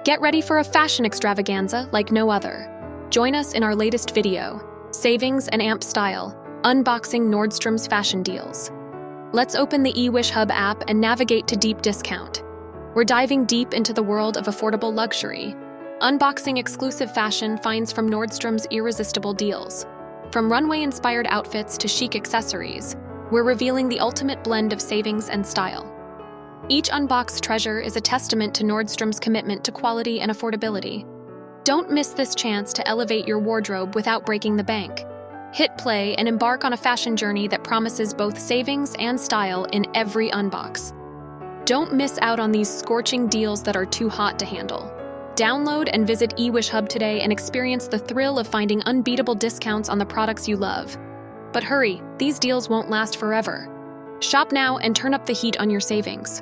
Get ready for a fashion extravaganza like no other. Join us in our latest video, Savings and Amp Style, Unboxing Nordstrom's Fashion Deals. Let's open the eWishHub app and navigate to deep discount. We're diving deep into the world of affordable luxury, unboxing exclusive fashion finds from Nordstrom's irresistible deals. From runway-inspired outfits to chic accessories, we're revealing the ultimate blend of savings and style. Each unboxed treasure is a testament to Nordstrom's commitment to quality and affordability. Don't miss this chance to elevate your wardrobe without breaking the bank. Hit play and embark on a fashion journey that promises both savings and style in every unbox. Don't miss out on these scorching deals that are too hot to handle. Download and visit eWishHub today and experience the thrill of finding unbeatable discounts on the products you love. But hurry, these deals won't last forever. Shop now and turn up the heat on your savings.